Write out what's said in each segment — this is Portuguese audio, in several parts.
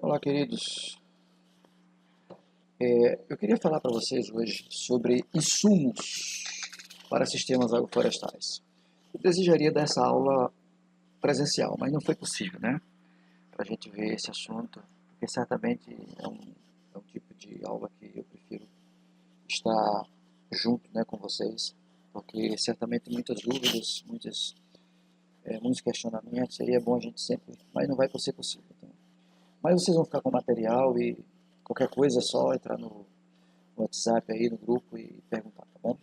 Olá, queridos. Eu queria falar para vocês hoje sobre insumos para sistemas agroflorestais. Eu desejaria dar essa aula presencial, mas não foi possível, né? Para a gente ver esse assunto, porque certamente é um tipo de aula que eu prefiro estar junto, né, com vocês, porque certamente muitas dúvidas, muitos questionamentos, seria bom a gente sempre, mas não vai ser possível. Então. Mas vocês vão ficar com o material e qualquer coisa é só entrar no WhatsApp aí, no grupo e perguntar, tá bom?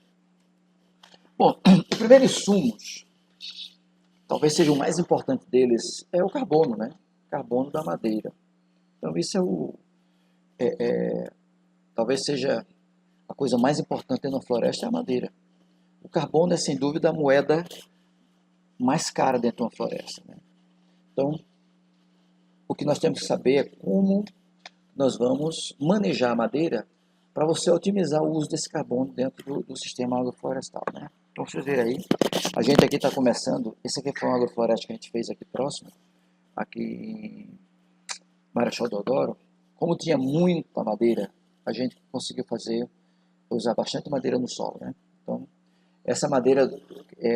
Bom, o primeiro insumos, talvez seja o mais importante deles, é o carbono, né? Carbono da madeira. Então isso talvez seja a coisa mais importante na floresta é a madeira. O carbono é sem dúvida a moeda mais cara dentro de uma floresta, né? Então, o que nós temos que saber é como nós vamos manejar a madeira para você otimizar o uso desse carbono dentro do sistema agroflorestal, né? Então, vocês verem aí, a gente aqui está começando, esse aqui foi um agrofloresta que a gente fez aqui próximo, aqui em Marechal Deodoro. Como tinha muita madeira, a gente conseguiu usar bastante madeira no solo, né? Então, essa madeira,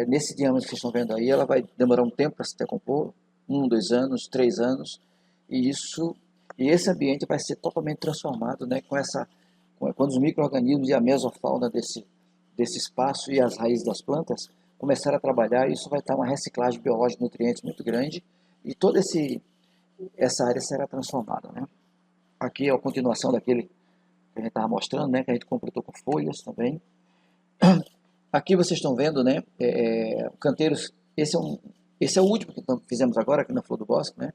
nesse diâmetro que vocês estão vendo aí, ela vai demorar um tempo para se decompor, 2 anos, 3 anos, e esse ambiente vai ser totalmente transformado, né, quando os micro-organismos e a mesofauna desse espaço e as raízes das plantas começarem a trabalhar, isso vai estar uma reciclagem biológica de nutrientes muito grande, e toda essa área será transformada, né? Aqui é a continuação daquele que a gente estava mostrando, né, que a gente completou com folhas também. Aqui vocês estão vendo, né, canteiros, esse é o último que fizemos agora aqui na Flor do Bosque, né?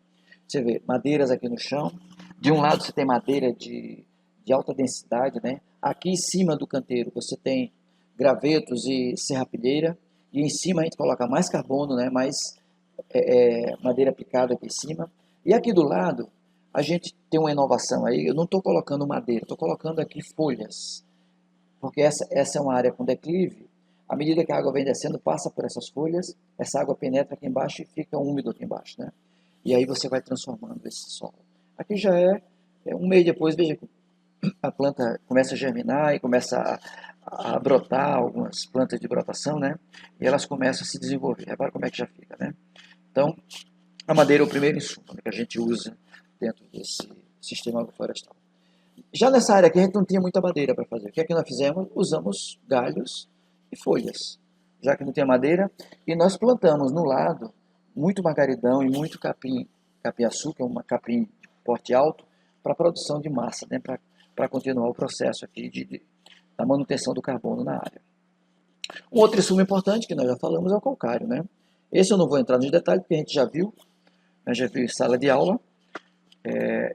Você vê madeiras aqui no chão, de um lado você tem madeira de alta densidade, né? Aqui em cima do canteiro você tem gravetos e serrapilheira, e em cima a gente coloca mais carbono, né, mais madeira picada aqui em cima. E aqui do lado a gente tem uma inovação aí, eu não estou colocando madeira, estou colocando aqui folhas, porque essa é uma área com declive. À medida que a água vem descendo, passa por essas folhas, essa água penetra aqui embaixo e fica úmido aqui embaixo, né? E aí você vai transformando esse solo. Aqui já um mês depois, veja que a planta começa a germinar e começa a brotar, algumas plantas de brotação, né? E elas começam a se desenvolver. Agora como é que já fica, né? Então, a madeira é o primeiro insumo, né, que a gente usa dentro desse sistema agroflorestal. Já nessa área aqui a gente não tinha muita madeira para fazer. O que é que nós fizemos? Usamos galhos e folhas, já que não tinha madeira, e nós plantamos no lado muito margaridão e muito capim-açu, que é uma capim de porte alto, para a produção de massa, né, para continuar o processo aqui da manutenção do carbono na área. Um outro insumo importante que nós já falamos é o calcário, né? Esse eu não vou entrar nos detalhes, porque a gente já viu, né, já viu em sala de aula,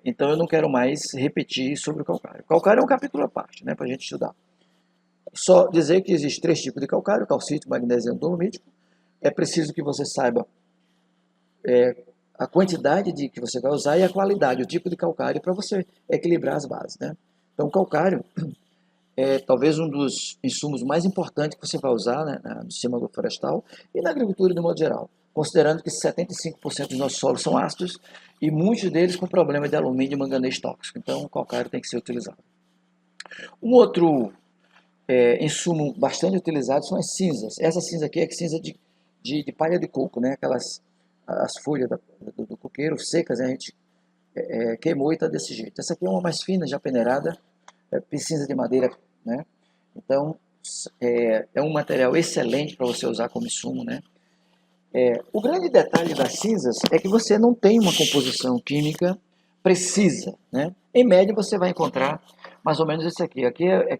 então eu não quero mais repetir sobre o calcário. O calcário é um capítulo à parte, né, para a gente estudar. Só dizer que existem 3 tipos de calcário: calcítico, magnesiano e dolomítico. É preciso que você saiba a quantidade que você vai usar e a qualidade, o tipo de calcário, para você equilibrar as bases, né? Então o calcário é talvez um dos insumos mais importantes que você vai usar, né, no sistema agroflorestal e na agricultura de modo geral, considerando que 75% dos nossos solos são ácidos e muitos deles com problema de alumínio e manganês tóxico. Então o calcário tem que ser utilizado. Um outro insumo bastante utilizado são as cinzas. Essa cinza aqui é cinza de palha de coco, né? As folhas do coqueiro secas, a gente queimou e está desse jeito. Essa aqui é uma mais fina, já peneirada, cinza de madeira, né? Então é um material excelente para você usar como insumo, né? O grande detalhe das cinzas é que você não tem uma composição química precisa, né? Em média você vai encontrar mais ou menos esse aqui. Aqui é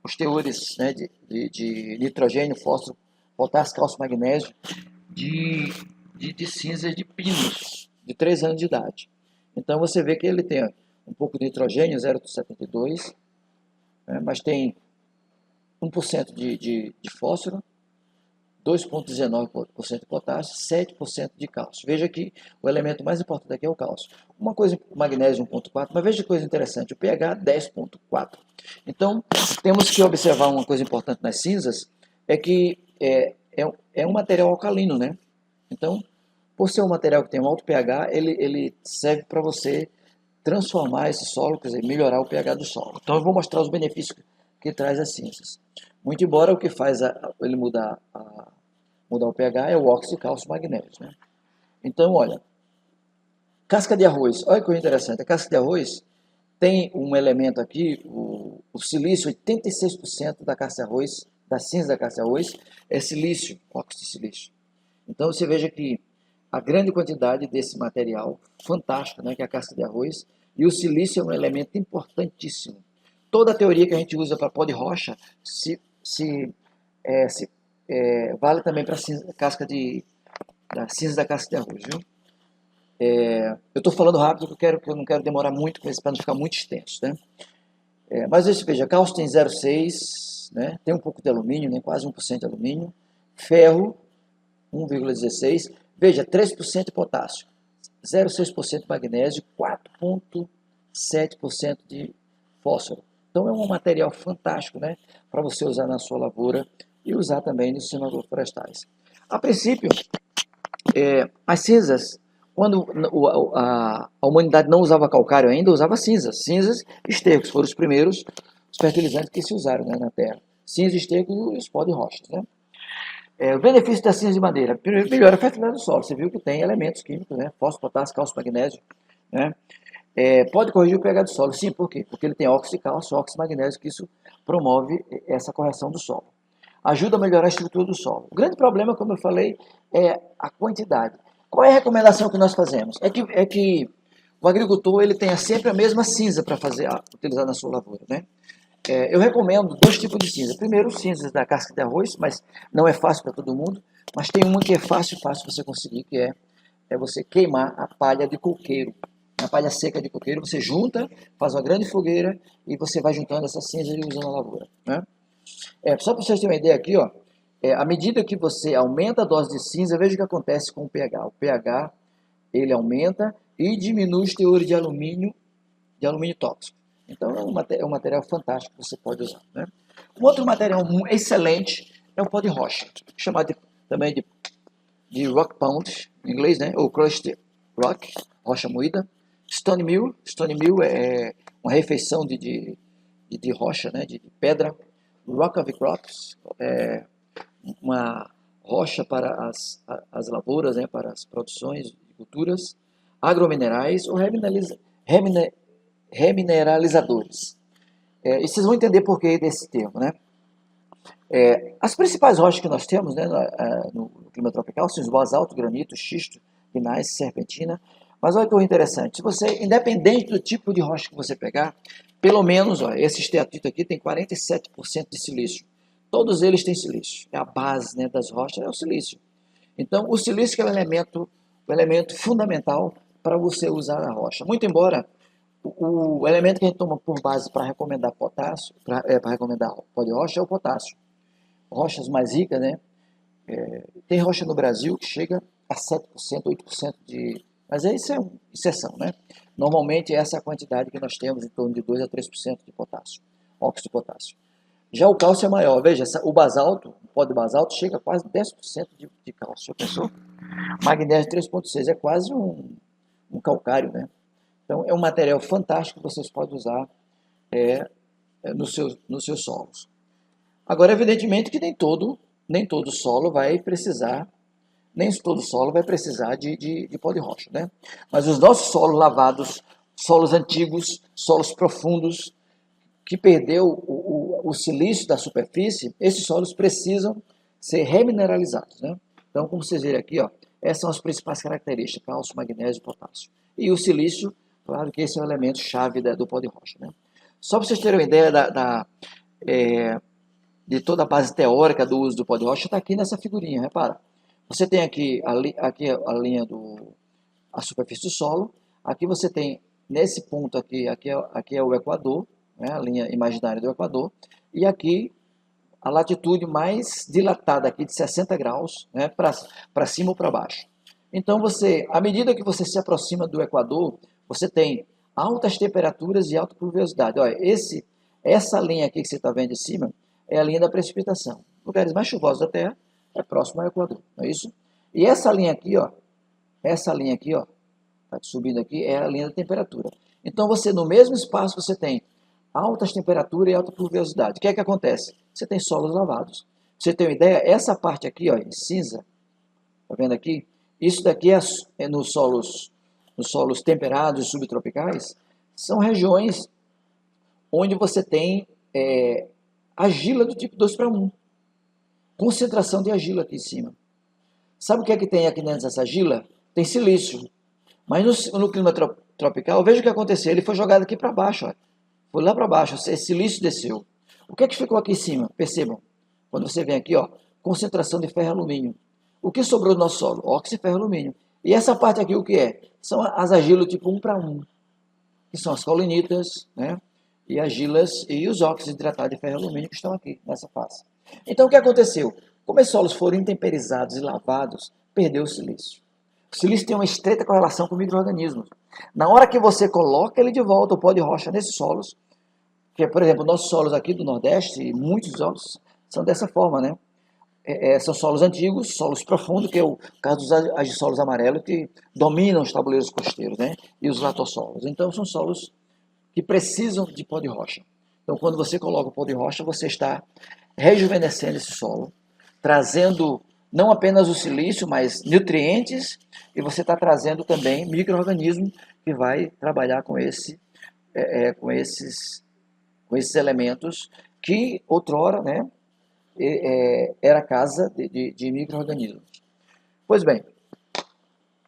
os teores, né, de nitrogênio, fósforo, potássio, cálcio, magnésio de cinzas de pinos de 3 anos de idade. Então você vê que ele tem um pouco de nitrogênio, 0,72, né, mas tem 1% de fósforo, 2,19% de potássio, 7% de cálcio. Veja que o elemento mais importante aqui é o cálcio. Uma coisa, magnésio 1,4, mas veja que coisa interessante, o pH 10,4. Então, temos que observar uma coisa importante nas cinzas, é que é um material alcalino, né? Então, Por ser um material que tem um alto pH, ele serve para você transformar esse solo, quer dizer, melhorar o pH do solo. Então eu vou mostrar os benefícios que traz as cinzas. Muito embora o que faz ele mudar o pH é o óxido de cálcio e magnésio, né? Então, olha, casca de arroz, olha que coisa interessante, a casca de arroz tem um elemento aqui, o silício, 86% da casca de arroz, da cinza da casca de arroz, é silício, óxido de silício. Então você veja que a grande quantidade desse material fantástico, né, que é a casca de arroz, e o silício é um elemento importantíssimo. Toda a teoria que a gente usa para pó de rocha vale também para a cinza da casca de arroz, viu? Eu estou falando rápido porque eu não quero demorar muito com isso para não ficar muito extenso, né? Mas veja, cálcio tem 0,6, né? Tem um pouco de alumínio, né? Quase 1% de alumínio, ferro 1,16, veja, 3% de potássio, 0,6% de magnésio, 4,7% de fósforo. Então é um material fantástico, né, para você usar na sua lavoura e usar também nos seus agroflorestais. A princípio, as cinzas, quando a humanidade não usava calcário ainda, usava cinzas. Cinzas e estercos foram os primeiros fertilizantes que se usaram, né, na terra. Cinza, esterco e os pó de rochas, né? O benefício da cinza de madeira, primeiro, melhora a fertilidade do solo. Você viu que tem elementos químicos, né? Fósforo, potássio, cálcio, magnésio, né? Pode corrigir o pH do solo. Sim, por quê? Porque ele tem óxido de cálcio, óxido de magnésio, que isso promove essa correção do solo. Ajuda a melhorar a estrutura do solo. O grande problema, como eu falei, é a quantidade. Qual é a recomendação que nós fazemos? É que o agricultor ele tenha sempre a mesma cinza para utilizar na sua lavoura, né? Eu recomendo 2 tipos de cinza. Primeiro, cinzas da casca de arroz, mas não é fácil para todo mundo. Mas tem uma que é fácil você conseguir, que é você queimar a palha de coqueiro. A palha seca de coqueiro, você junta, faz uma grande fogueira e você vai juntando essa cinza e usando na lavoura, né? Só para vocês terem uma ideia aqui, ó, à medida que você aumenta a dose de cinza, veja o que acontece com o pH. O pH ele aumenta e diminui os teores de alumínio tóxico. Então é um material fantástico que você pode usar, né? Um outro material excelente é o pó de rocha, chamado também de rock pound, em inglês, né? Ou crushed rock, rocha moída. Stone meal é uma refeição de rocha, né? De pedra. Rock of crops, uma rocha para as lavouras, né? Para as produções de culturas. Agrominerais ou remineralizadores. E vocês vão entender por que desse termo, né? As principais rochas que nós temos, né, no clima tropical são os basalto, granito, xisto, gneiss, serpentina. Mas olha que coisa interessante, se você, independente do tipo de rocha que você pegar, pelo menos, ó, esse esteatito aqui tem 47% de silício. Todos eles têm silício. A base, né, das rochas é o silício. Então, o silício é o elemento fundamental para você usar na rocha. Muito embora o elemento que a gente toma por base para recomendar potássio, para recomendar pó de rocha, é o potássio. Rochas mais ricas, né? Tem rocha no Brasil que chega a 7%, 8% de... Mas isso é uma exceção, né? Normalmente essa é a quantidade que nós temos, em torno de 2 a 3% de potássio, óxido de potássio. Já o cálcio é maior, veja, o basalto, o pó de basalto chega a quase 10% de cálcio, já pensou? Magnésio 3,6, é quase um calcário, né? Então é um material fantástico que vocês podem usar nos seus solos. Agora, evidentemente que nem todo solo vai precisar de pó de rocha, né? Mas os nossos solos lavados, solos antigos, solos profundos, que perdeu o silício da superfície, esses solos precisam ser remineralizados, né? Então, como vocês verem aqui, ó, essas são as principais características, cálcio, magnésio e potássio. E o silício, claro que esse é o elemento chave do pó de rocha, né? Só para vocês terem uma ideia de toda a base teórica do uso do pó de rocha, está aqui nessa figurinha, repara. Você tem aqui a linha a superfície do solo, aqui você tem, nesse ponto aqui é o Equador, né, a linha imaginária do Equador, e aqui a latitude mais dilatada aqui de 60 graus, né, para cima ou para baixo. Então à medida que você se aproxima do Equador, você tem altas temperaturas e alta pluviosidade. Olha, essa linha aqui que você está vendo em cima é a linha da precipitação. Lugares mais chuvosos da Terra é próximo ao Equador, não é isso? E essa linha aqui, ó, essa linha aqui, ó, tá subindo aqui, é a linha da temperatura. Então, você, no mesmo espaço, você tem altas temperaturas e alta pluviosidade. O que é que acontece? Você tem solos lavados. Pra você ter uma ideia, essa parte aqui, ó, em cinza, tá vendo aqui? Isso daqui é nos solos temperados e subtropicais, são regiões onde você tem argila do tipo 2:1. Concentração de argila aqui em cima. Sabe o que é que tem aqui dentro dessa argila? Tem silício. Mas no clima tropical, veja o que aconteceu. Ele foi jogado aqui para baixo. Ó. Foi lá para baixo. Esse silício desceu. O que é que ficou aqui em cima? Percebam. Quando você vem aqui, ó, concentração de ferro e alumínio. O que sobrou do nosso solo? Óxido, ferro e alumínio. E essa parte aqui, o que é? São as argilas tipo 1:1. Que são as colinitas, né? E argilas e os óxidos hidratados de ferro e alumínio que estão aqui nessa face. Então, o que aconteceu? Como os solos foram intemperizados e lavados, perdeu o silício. O silício tem uma estreita correlação com micro-organismos. Na hora que você coloca ele de volta, o pó de rocha, nesses solos, que, por exemplo, nossos solos aqui do Nordeste, muitos solos são dessa forma, né? São solos antigos, solos profundos, que é o caso dos agissolos amarelos, que dominam os tabuleiros costeiros, né? E os latossolos. Então, são solos que precisam de pó de rocha. Então, quando você coloca o pó de rocha, você está rejuvenescendo esse solo, trazendo não apenas o silício, mas nutrientes, e você está trazendo também micro-organismo que vai trabalhar com esses elementos que outrora, né, era casa de micro-organismos. Pois bem,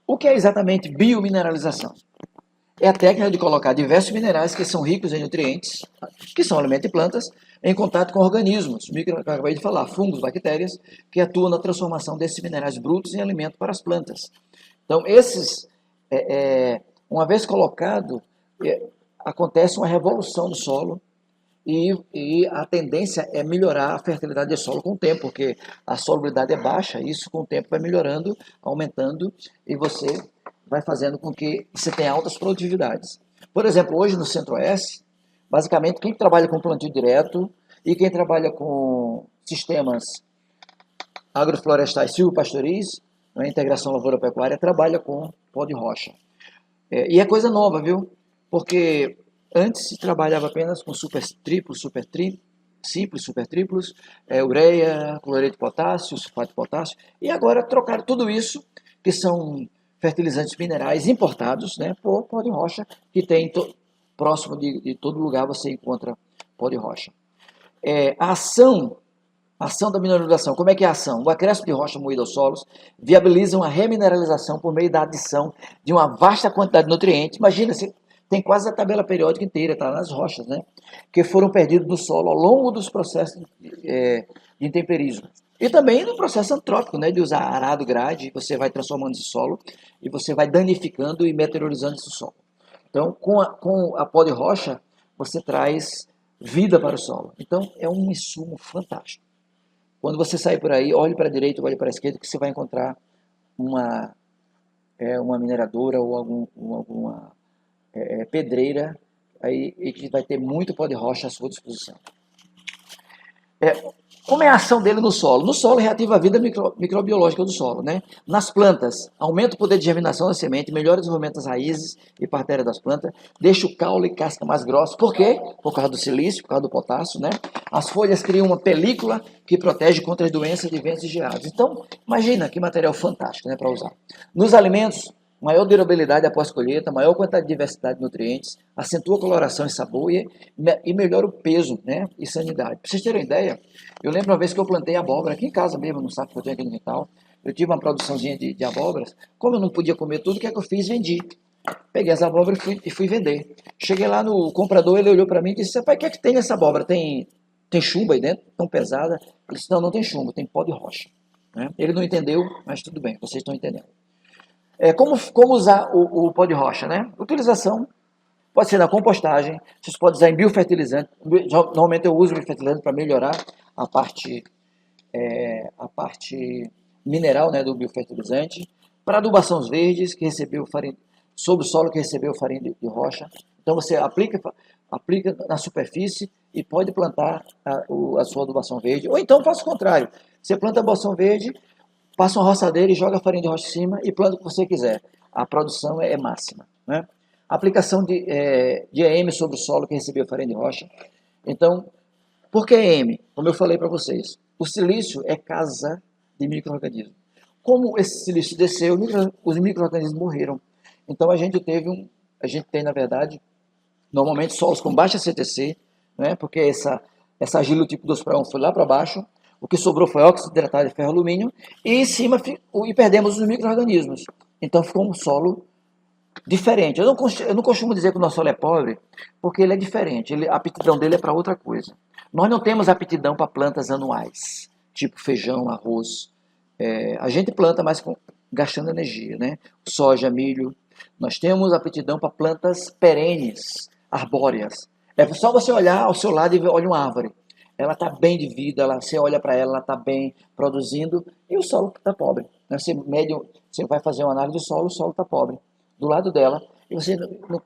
o que é exatamente biomineralização? É a técnica de colocar diversos minerais que são ricos em nutrientes, que são alimento de plantas, em contato com organismos, que eu acabei de falar, fungos, bactérias, que atuam na transformação desses minerais brutos em alimento para as plantas. Então, uma vez colocado, acontece uma revolução do solo e a tendência é melhorar a fertilidade do solo com o tempo, porque a solubilidade é baixa, e isso com o tempo vai melhorando, aumentando, e você vai fazendo com que você tenha altas produtividades. Por exemplo, hoje no Centro-Oeste, basicamente quem trabalha com plantio direto e quem trabalha com sistemas agroflorestais silvopastoris, a integração lavoura-pecuária, trabalha com pó de rocha. E é coisa nova, viu? Porque antes se trabalhava apenas com supertriplos, simples, supertriplos, ureia, cloreto de potássio, sulfato de potássio, e agora trocaram tudo isso, que são fertilizantes minerais importados, né, por pó de rocha, que tem próximo de todo lugar você encontra pó de rocha. A ação da mineralização, como é que é a ação? O acréscimo de rocha moída aos solos viabiliza uma remineralização por meio da adição de uma vasta quantidade de nutrientes. Imagina, tem quase a tabela periódica inteira, está nas rochas, né? Que foram perdidos no solo ao longo dos processos de intemperismo. E também no processo antrópico, né, de usar arado, grade, você vai transformando esse solo e você vai danificando e meteorizando esse solo. Então, com a pó de rocha, você traz vida para o solo. Então, é um insumo fantástico. Quando você sair por aí, olhe para a direita, olhe para a esquerda, que você vai encontrar uma mineradora ou alguma pedreira aí, e que vai ter muito pó de rocha à sua disposição. Como é a ação dele no solo? No solo, reativa a vida microbiológica do solo, né? Nas plantas, aumenta o poder de germinação da semente, melhora o desenvolvimento das raízes e parteira das plantas, deixa o caule e casca mais grossa. Por quê? Por causa do silício, por causa do potássio, né? As folhas criam uma película que protege contra as doenças de ventos e geados. Então, imagina que material fantástico, né, para usar. Nos alimentos, maior durabilidade após colheita, maior quantidade de diversidade de nutrientes, acentua a coloração e sabor e melhora o peso, né, e sanidade. Para vocês terem uma ideia, eu lembro uma vez que eu plantei abóbora aqui em casa mesmo, no saco que eu tenho aqui no quintal. Eu tive uma produçãozinha de abóboras. Como eu não podia comer tudo, o que é que eu fiz? Vendi. Peguei as abóboras e fui vender. Cheguei lá no comprador, ele olhou para mim e disse: pai, o que é que tem nessa abóbora? Tem chumbo aí dentro? Tão pesada? Eu disse: não tem chumbo, tem pó de rocha. Né? Ele não entendeu, mas tudo bem, vocês estão entendendo. Como usar o pó de rocha, né? Utilização pode ser na compostagem, vocês podem usar em biofertilizante. Normalmente eu uso biofertilizante para melhorar a parte mineral, né, do biofertilizante. Para adubação verdes, que recebeu farinha, sobre o solo que recebeu farinha de rocha. Então você aplica na superfície e pode plantar a sua adubação verde. Ou então faça o contrário. Você planta a adubação verde, passa uma roçadeira e joga a farinha de rocha em cima e planta o que você quiser. A produção é máxima, né? Aplicação de EM sobre o solo que recebeu farinha de rocha. Então, por que EM? Como eu falei para vocês, o silício é casa de micro-organismos. Como esse silício desceu, os micro-organismos morreram. Então a gente tem, na verdade, normalmente solos com baixa CTC, né? Porque essa argila tipo 2 para 1 foi lá para baixo, o que sobrou foi óxido hidratado de ferro alumínio, e em cima e perdemos os micro-organismos. Então ficou um solo diferente. Eu não costumo dizer que o nosso solo é pobre, porque ele é diferente. A aptidão dele é para outra coisa. Nós não temos aptidão para plantas anuais, tipo feijão, arroz. A gente planta mais gastando energia, né? Soja, milho. Nós temos aptidão para plantas perenes, arbóreas. É só você olhar ao seu lado e ver, olha uma árvore. Ela está bem de vida, você olha para ela, ela está bem produzindo, e o solo está pobre. Você vai fazer uma análise do solo, o solo está pobre do lado dela. E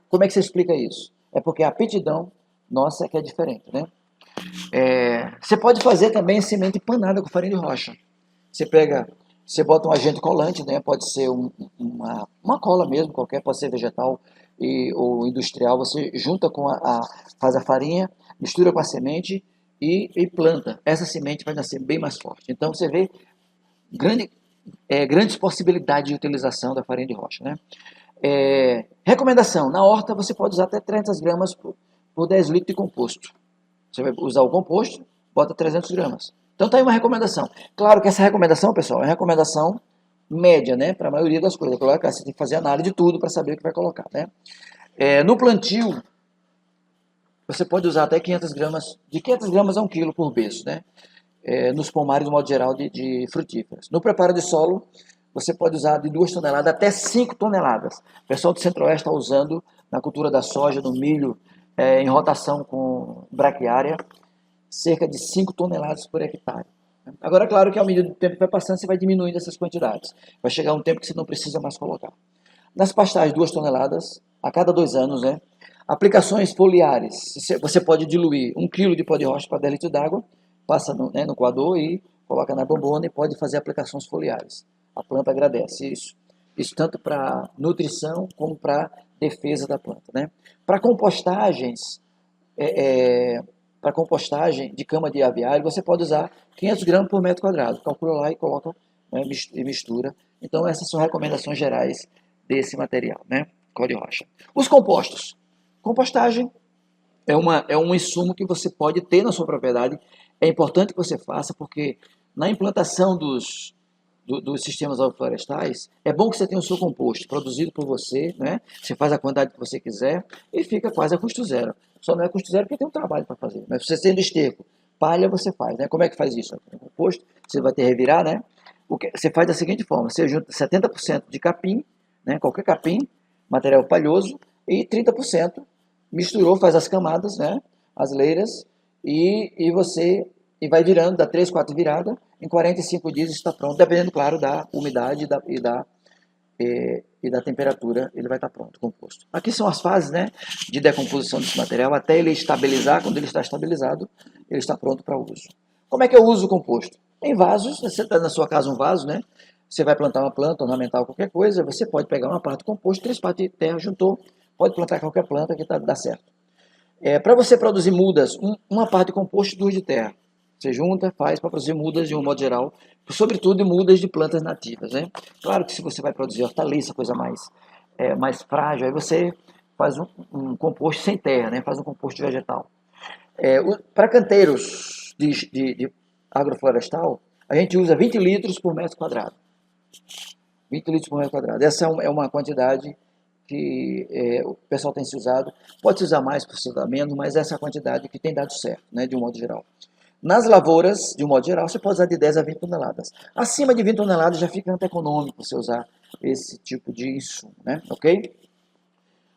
como é que você explica isso? É porque a aptidão nossa é que é diferente, né? Você pode fazer também semente empanada com farinha de rocha. Você bota um agente colante, né? Pode ser uma cola mesmo, qualquer, pode ser vegetal ou industrial. Você junta faz a farinha, mistura com a semente e planta. Essa semente vai nascer bem mais forte. Então você vê grandes possibilidades de utilização da farinha de rocha, né? Recomendação: na horta você pode usar até 300 gramas por 10 litros de composto. Você vai usar o composto, bota 300 gramas. Então tá aí uma recomendação. Claro que essa recomendação, pessoal, é uma recomendação média, né? Para a maioria das coisas. Claro que você tem que fazer análise de tudo para saber o que vai colocar, né? No plantio, você pode usar até 500 gramas, de 500 gramas a 1 quilo por berço, né? Nos pomares, de modo geral, de frutíferas. No preparo de solo, você pode usar de 2 toneladas até 5 toneladas. O pessoal do Centro-Oeste está usando na cultura da soja, do milho, em rotação com braquiária, cerca de 5 toneladas por hectare. Agora, claro que ao medida do tempo que vai passando, você vai diminuindo essas quantidades. Vai chegar um tempo que você não precisa mais colocar. Nas pastagens, 2 toneladas a cada 2 anos, né? Aplicações foliares. Você pode diluir 1 kg de pó de rocha para 10 litros d'água, passa no coador e coloca na bombona e pode fazer aplicações foliares. A planta agradece isso. Isso tanto para nutrição como para defesa da planta, né? Para compostagens, para compostagem de cama de aviário, você pode usar 500 gramas por metro quadrado. Calcula lá e coloca, né, e mistura. Então, essas são recomendações gerais desse material, né? Pó de rocha. Os compostos. Compostagem é um insumo que você pode ter na sua propriedade. É importante que você faça, porque na implantação dos sistemas agroflorestais, é bom que você tenha o seu composto produzido por você, né? Você faz a quantidade que você quiser e fica quase a custo zero. Só não é custo zero porque tem um trabalho para fazer. Mas se você tendo esterco, palha, você faz, né? Como é que faz isso? O composto, você vai ter que revirar, né? Você faz da seguinte forma: você junta 70% de capim, né? Qualquer capim, material palhoso, e 30% misturou, faz as camadas, né? As leiras, e vai virando, dá 3, 4 viradas, em 45 dias está pronto, dependendo, claro, da umidade e da temperatura, ele vai estar pronto, composto. Aqui são as fases, né, de decomposição desse material, até ele estabilizar. Quando ele está estabilizado, ele está pronto para uso. Como é que eu uso o composto? Em vasos. Você está na sua casa um vaso, né? Você vai plantar uma planta ornamental, qualquer coisa, você pode pegar uma parte do composto, 3 partes de terra, juntou, pode plantar qualquer planta que dá certo. Para você produzir mudas, uma parte de composto e 2 de terra. Você junta, faz para produzir mudas de um modo geral, sobretudo mudas de plantas nativas, né? Claro que se você vai produzir hortaliça, coisa mais frágil, aí você faz um composto sem terra, né? Faz um composto vegetal. Para canteiros de agroflorestal, a gente usa 20 litros por metro quadrado. 20 litros por metro quadrado. Essa é uma quantidade que o pessoal tem se usado. Pode se usar mais, pode se usar menos, mas essa é a quantidade que tem dado certo, né, de um modo geral. Nas lavouras, de um modo geral, você pode usar de 10 a 20 toneladas. Acima de 20 toneladas já fica econômico você usar esse tipo de insumo, né? Ok?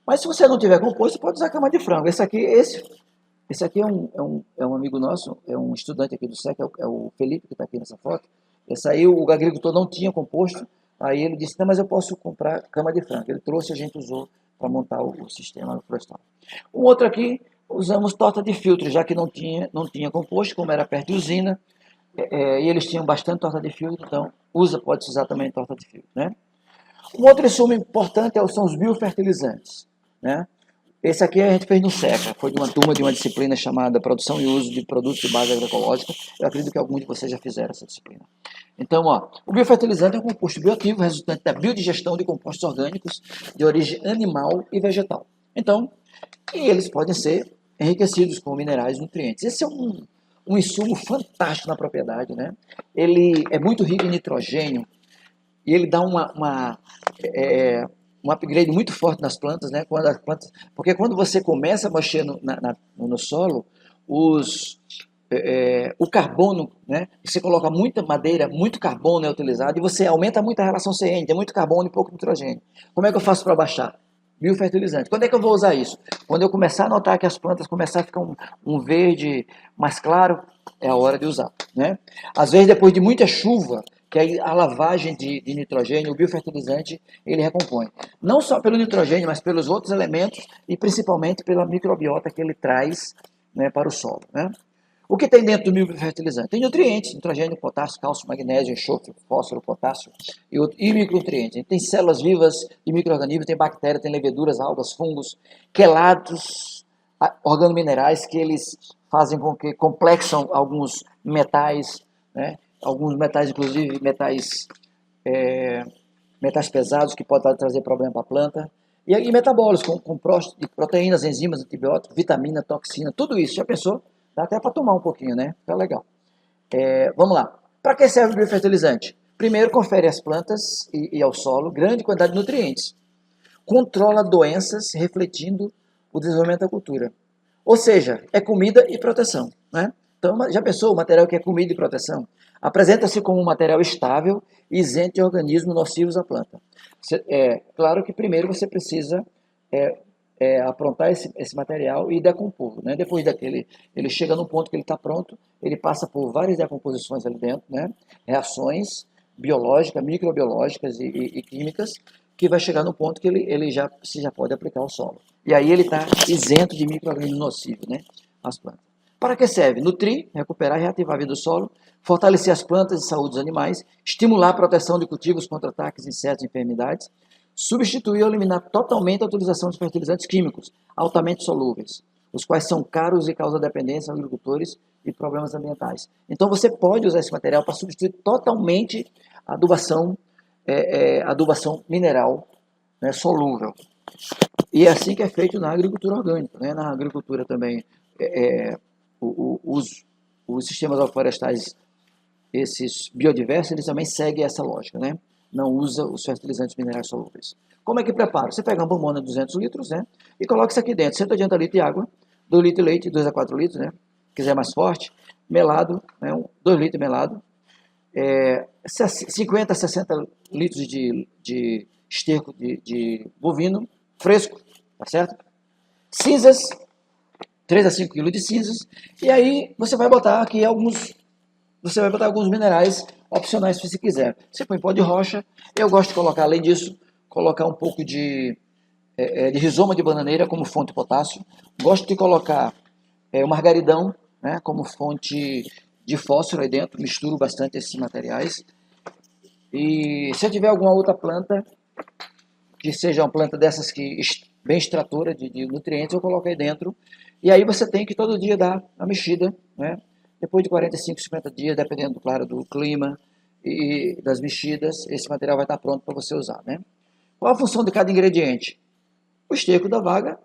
Mas se você não tiver composto, você pode usar cama de frango. Esse aqui é um amigo nosso, é um estudante aqui do SEC, é o Felipe, que está aqui nessa foto. Esse aí o agricultor não tinha composto, aí ele disse: não, mas eu posso comprar cama de frango. Ele trouxe e a gente usou para montar o sistema florestal. Um outro aqui, usamos torta de filtro, já que não tinha composto, como era perto de usina, e eles tinham bastante torta de filtro, então pode-se usar também torta de filtro, né? Um outro insumo importante são os biofertilizantes, né? Esse aqui a gente fez no SECA, foi de uma turma de uma disciplina chamada Produção e Uso de Produtos de Base Agroecológica. Eu acredito que alguns de vocês já fizeram essa disciplina. Então, o biofertilizante é um composto bioativo resultante da biodigestão de compostos orgânicos de origem animal e vegetal. Então, eles podem ser enriquecidos com minerais e nutrientes. Esse é um insumo fantástico na propriedade, né? Ele é muito rico em nitrogênio, e ele dá um upgrade muito forte nas plantas, né? Porque quando você começa a mexer no solo, o carbono, né? Você coloca muita madeira, muito carbono é utilizado, e você aumenta muito a relação CN, tem muito carbono e pouco nitrogênio. Como é que eu faço para baixar? Biofertilizante. Quando é que eu vou usar isso? Quando eu começar a notar que as plantas começarem a ficar um verde mais claro, é a hora de usar, né? Às vezes, depois de muita chuva, que aí a lavagem de nitrogênio, o biofertilizante, ele recompõe. Não só pelo nitrogênio, mas pelos outros elementos e principalmente pela microbiota que ele traz, né, para o solo, né? O que tem dentro do biofertilizante? Tem nutrientes, nitrogênio, potássio, cálcio, magnésio, enxofre, fósforo, potássio e micronutrientes. Tem células vivas de micro-organismos, tem bactérias, tem leveduras, algas, fungos, quelados, organominerais que eles fazem com que complexam alguns metais, né? Alguns metais, inclusive metais pesados que podem trazer problema para a planta. E metabólicos, com proteínas, enzimas, antibióticos, vitamina, toxina, tudo isso. Já pensou? Dá até para tomar um pouquinho, né? Fica legal. Vamos lá. Para que serve o biofertilizante? Primeiro, confere às plantas e ao solo grande quantidade de nutrientes. Controla doenças, refletindo o desenvolvimento da cultura. Ou seja, é comida e proteção, né? Então, já pensou o material que é comida e proteção? Apresenta-se como um material estável e isento de organismos nocivos à planta. Claro que primeiro você precisa aprontar esse material e decompor, né? Depois daquele, ele chega no ponto que ele está pronto, ele passa por várias decomposições ali dentro, né? Reações biológicas, microbiológicas e químicas, que vai chegar no ponto que ele já pode aplicar ao solo. E aí ele está isento de micro-organismos nocivos, né? As plantas. Para que serve? Nutrir, recuperar e reativar a vida do solo, fortalecer as plantas e saúde dos animais, estimular a proteção de cultivos contra ataques, insetos e enfermidades, substituir ou eliminar totalmente a utilização de fertilizantes químicos altamente solúveis, os quais são caros e causam dependência aos agricultores e problemas ambientais. Então você pode usar esse material para substituir totalmente a adubação mineral, né, solúvel. E é assim que é feito na agricultura orgânica, né? Na agricultura também, os sistemas agroflorestais, esses biodiversos, eles também seguem essa lógica, né? Não usa os fertilizantes minerais solúveis. Como é que prepara? Você pega uma bombona de 200 litros, né? E coloca isso aqui dentro, 180 litros de água, 2 litros de leite, 2 a 4 litros, né? Se quiser mais forte, melado, né? 2 litros de melado, 50 a 60 litros de esterco de bovino fresco, tá certo? Cinzas, 3 a 5 quilos de cinzas, e aí você vai botar aqui alguns minerais opcionais se você quiser. Você põe pó de rocha, eu gosto de colocar, além disso, colocar um pouco de rizoma de bananeira como fonte de potássio, gosto de colocar o margaridão, né, como fonte de fósforo aí dentro, misturo bastante esses materiais. E se eu tiver alguma outra planta, que seja uma planta dessas que bem extratora de nutrientes, eu coloco aí dentro. E aí você tem que todo dia dar a mexida, né? Depois de 45, 50 dias, dependendo, claro, do clima e das mexidas, esse material vai estar pronto para você usar, né? Qual a função de cada ingrediente? O esterco da vaga,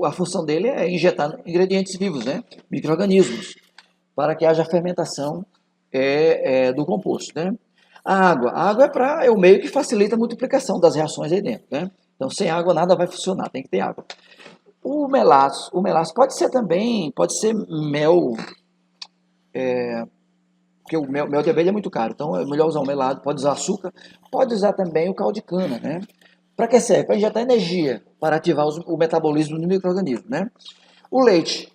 a função dele é injetar ingredientes vivos, né? Micro-organismos, para que haja fermentação do composto, né? A água é o meio que facilita a multiplicação das reações aí dentro, né? Então, sem água nada vai funcionar, tem que ter água. O melaço pode ser também, pode ser mel, porque o mel de abelha é muito caro, então é melhor usar o melado, pode usar açúcar, pode usar também o caldo de cana, né? Para que serve? Para injetar energia, para ativar o metabolismo do micro-organismo, né? O leite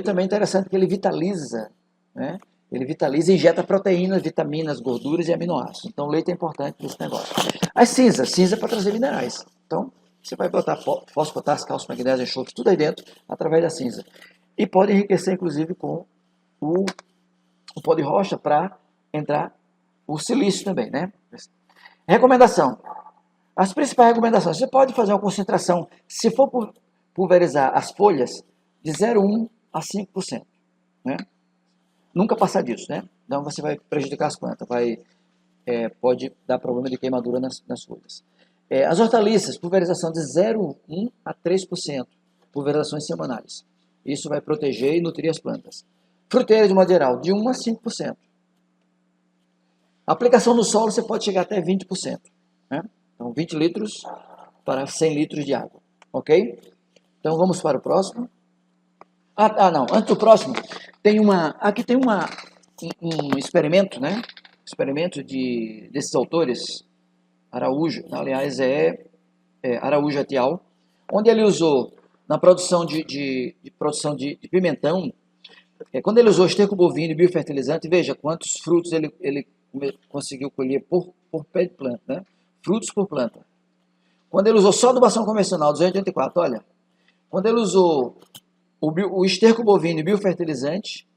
também é interessante porque ele vitaliza, né? Ele vitaliza e injeta proteínas, vitaminas, gorduras e aminoácidos. Então o leite é importante nesse negócio. As cinza para trazer minerais. Então você vai botar fósforo, potássio, cálcio, magnésio, enxofre, tudo aí dentro através da cinza. E pode enriquecer inclusive com o pó de rocha para entrar o silício também, né? Recomendação. As principais recomendações. Você pode fazer uma concentração, se for pulverizar as folhas, de 0,1 a 5%. Né? Nunca passar disso, né? Então você vai prejudicar as plantas, pode dar problema de queimadura nas folhas. As hortaliças, pulverização de 0,1 a 3%, pulverizações semanais. Isso vai proteger e nutrir as plantas. Fruteira, de modo geral, de 1 a 5%. A aplicação no solo você pode chegar até 20%. Né? Então, 20 litros para 100 litros de água. Ok? Então, vamos para o próximo. Não. Antes do próximo, aqui tem um experimento, né? Experimento desses autores, Araújo, aliás, Araújo et al., onde ele usou, na produção de pimentão, quando ele usou esterco bovino e biofertilizante, veja quantos frutos ele conseguiu colher por pé de planta, né? Frutos por planta. Quando ele usou só adubação convencional, 284, olha, quando ele usou o esterco bovino e biofertilizante,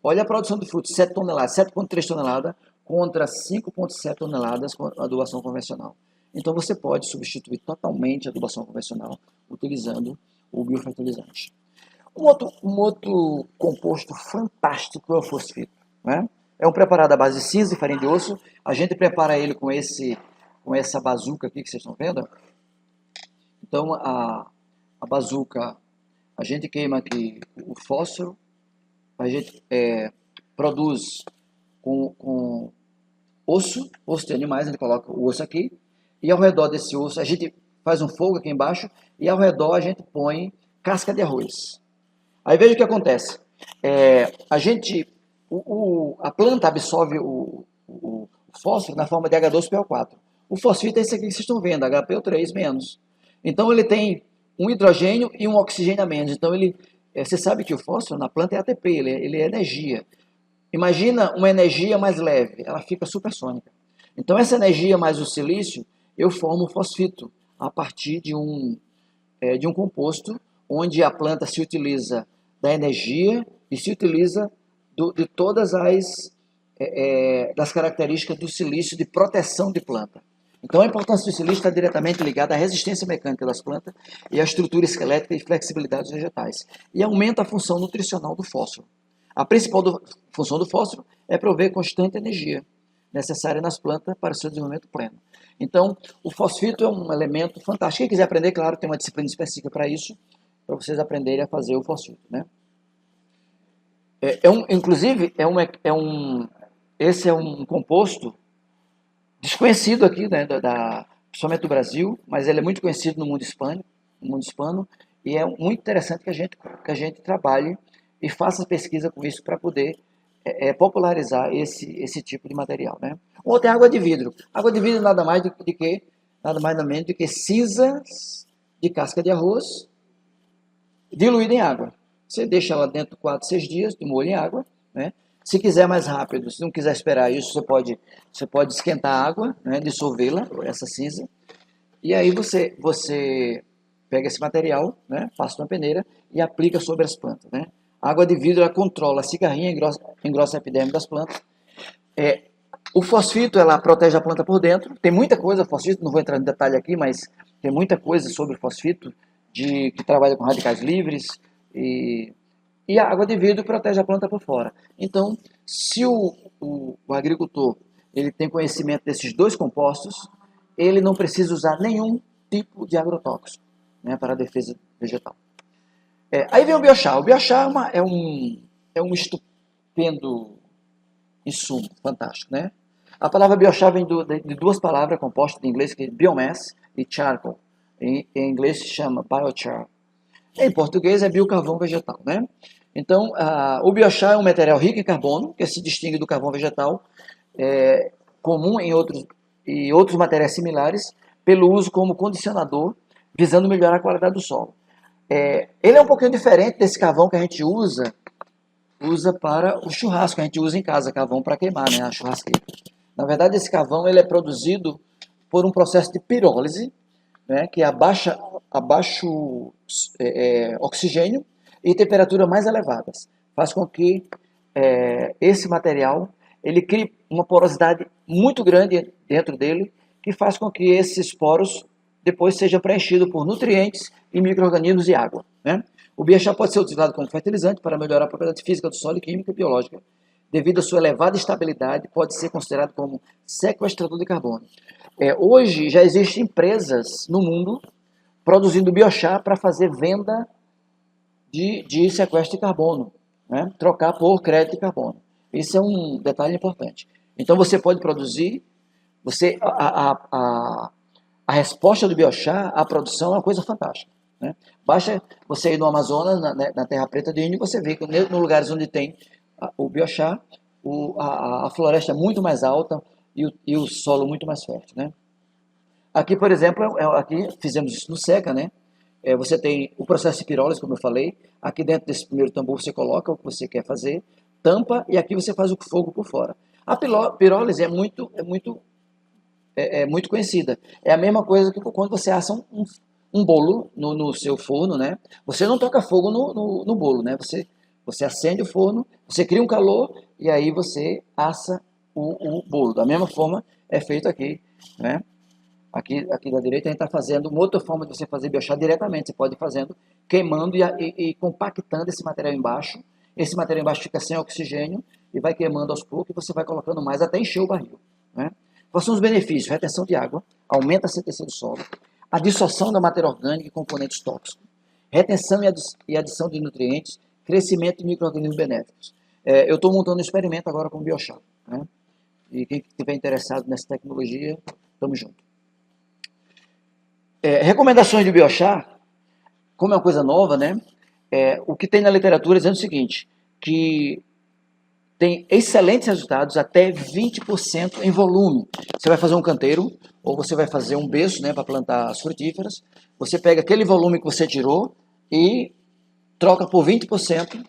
olha a produção de frutos, 7 toneladas, 7,3 toneladas contra 5,7 toneladas com adubação convencional. Então você pode substituir totalmente a adubação convencional utilizando o biofertilizante. Um outro composto fantástico é o fosfito, né? É um preparado à base de cinza e farinha de osso. A gente prepara ele com essa bazuca aqui que vocês estão vendo. Então a bazuca, a gente queima aqui o fósforo, a gente produz com osso de animais, a gente coloca o osso aqui, e ao redor desse osso a gente faz um fogo aqui embaixo, e ao redor a gente põe casca de arroz. Aí veja o que acontece. A planta absorve o fósforo na forma de H2PO4. O fosfito é esse aqui que vocês estão vendo, HPO3 menos. Então ele tem um hidrogênio e um oxigênio a menos. Então você sabe que o fósforo na planta é ATP, ele é energia. Imagina uma energia mais leve, ela fica supersônica. Então essa energia mais o silício, eu formo o fosfito a partir de um composto onde a planta se utiliza da energia e se utiliza de todas das características do silício de proteção de planta. Então a importância do silício está diretamente ligada à resistência mecânica das plantas e à estrutura esquelética e flexibilidade dos vegetais. E aumenta a função nutricional do fósforo. A principal função do fósforo é prover constante energia necessária nas plantas para o seu desenvolvimento pleno. Então, o fosfito é um elemento fantástico. Quem quiser aprender, claro, tem uma disciplina específica para isso, para vocês aprenderem a fazer o fosfito, né? Inclusive, esse é um composto desconhecido aqui, né, principalmente do Brasil, mas ele é muito conhecido no mundo hispano, e é muito interessante que a gente trabalhe e faça pesquisa com isso para poder popularizar esse tipo de material, né? Outra é água de vidro. Água de vidro nada mais nada menos do que cinzas de casca de arroz diluída em água. Você deixa ela dentro 4, 6 dias de molho em água, né? Se quiser mais rápido, se não quiser esperar isso, você pode esquentar a água, né, dissolvê-la, essa cinza, e aí você pega esse material, né, passa na peneira e aplica sobre as plantas, né? A água de vidro ela controla a cigarrinha, engrossa a epiderme das plantas. O fosfito ela protege a planta por dentro. Tem muita coisa, fosfito, não vou entrar em detalhe aqui, mas tem muita coisa sobre o fosfito que trabalha com radicais livres e a água de vidro protege a planta por fora. Então, se o agricultor ele tem conhecimento desses dois compostos, ele não precisa usar nenhum tipo de agrotóxico, né, para a defesa vegetal. Aí vem o biochar. O biochar é um estupendo insumo, fantástico, né? A palavra biochar vem de duas palavras compostas em inglês, que é biomass e charcoal. Em inglês se chama biochar. Em português é biocarvão vegetal, né? Então, o biochar é um material rico em carbono, que se distingue do carvão vegetal, comum em outros materiais similares, pelo uso como condicionador, visando melhorar a qualidade do solo. Ele é um pouquinho diferente desse carvão que a gente usa para o churrasco, a gente usa em casa, carvão para queimar, né, a churrasqueira. Na verdade, esse carvão ele é produzido por um processo de pirólise, né, que abaixa oxigênio e temperatura mais elevadas. Faz com que esse material, ele cria uma porosidade muito grande dentro dele, que faz com que esses poros depois sejam preenchidos por nutrientes e micro-organismos e água, né? O biochar pode ser utilizado como fertilizante para melhorar a propriedade física do solo, química e biológica. Devido à sua elevada estabilidade, pode ser considerado como sequestrador de carbono. Hoje já existem empresas no mundo produzindo biochar para fazer venda de sequestro de carbono, né? Trocar por crédito de carbono. Esse é um detalhe importante. Então você pode produzir, a resposta do biochar à produção é uma coisa fantástica, né? Basta você ir no Amazonas, na Terra Preta do Índio, você vê que nos lugares onde tem o biochar, a floresta é muito mais alta e o solo muito mais fértil, né? Aqui, por exemplo, aqui fizemos isso no Seca, né? Você tem o processo de pirólise, como eu falei. Aqui dentro desse primeiro tambor você coloca o que você quer fazer, tampa e aqui você faz o fogo por fora. A pirólise é muito conhecida. É a mesma coisa que quando você assa um bolo no seu forno, né? Você não toca fogo no bolo, né? Você acende o forno, você cria um calor e aí você assa o bolo. Da mesma forma é feito aqui, né? Aqui da direita a gente está fazendo uma outra forma de você fazer biochar diretamente. Você pode ir fazendo, queimando e compactando esse material embaixo. Esse material embaixo fica sem oxigênio e vai queimando aos poucos e você vai colocando mais até encher o barril, né? Quais são os benefícios? Retenção de água, aumenta a CTC do solo, a dissorção da matéria orgânica e componentes tóxicos, retenção e adição de nutrientes, crescimento de micro-organismos benéficos. Eu estou montando um experimento agora com biochar, né? E quem estiver interessado nessa tecnologia, estamos juntos. Recomendações de biochar, como é uma coisa nova, né? O que tem na literatura dizendo o seguinte, que tem excelentes resultados, até 20% em volume. Você vai fazer um canteiro, ou você vai fazer um berço, né, para plantar as frutíferas. Você pega aquele volume que você tirou e troca por 20%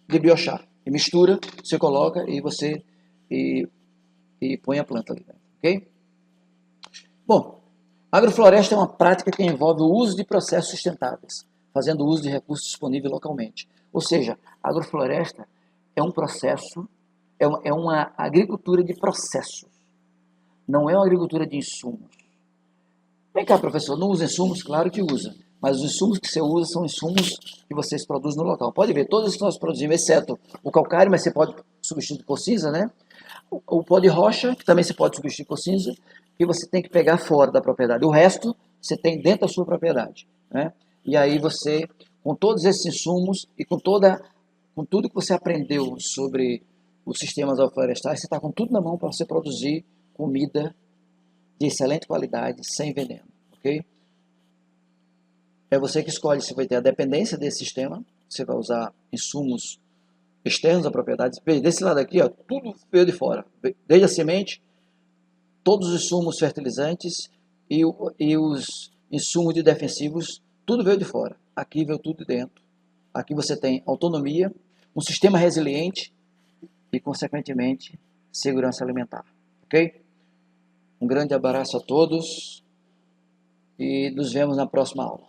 de biochar. E mistura, você coloca e você põe a planta ali, ok? Bom, agrofloresta é uma prática que envolve o uso de processos sustentáveis, fazendo uso de recursos disponíveis localmente. Ou seja, a agrofloresta é um processo, é uma agricultura de processos, não é uma agricultura de insumos. Vem cá, professor, não usa insumos? Claro que usa, mas os insumos que você usa são insumos que vocês produzem no local. Pode ver, todos que nós produzimos, exceto o calcário, mas você pode substituir por cinza, né? O pó de rocha, que também você pode substituir por cinza, que você tem que pegar fora da propriedade. O resto, você tem dentro da sua propriedade, né? E aí você, com todos esses insumos e com tudo que você aprendeu sobre os sistemas agroflorestais, você está com tudo na mão para você produzir comida de excelente qualidade, sem veneno, ok? É você que escolhe se vai ter a dependência desse sistema, você vai usar insumos externos à propriedade. Desse lado aqui, ó, tudo veio de fora, desde a semente, todos os insumos fertilizantes e os insumos de defensivos, tudo veio de fora. Aqui veio tudo de dentro. Aqui você tem autonomia, um sistema resiliente e, consequentemente, segurança alimentar. Ok? Um grande abraço a todos e nos vemos na próxima aula.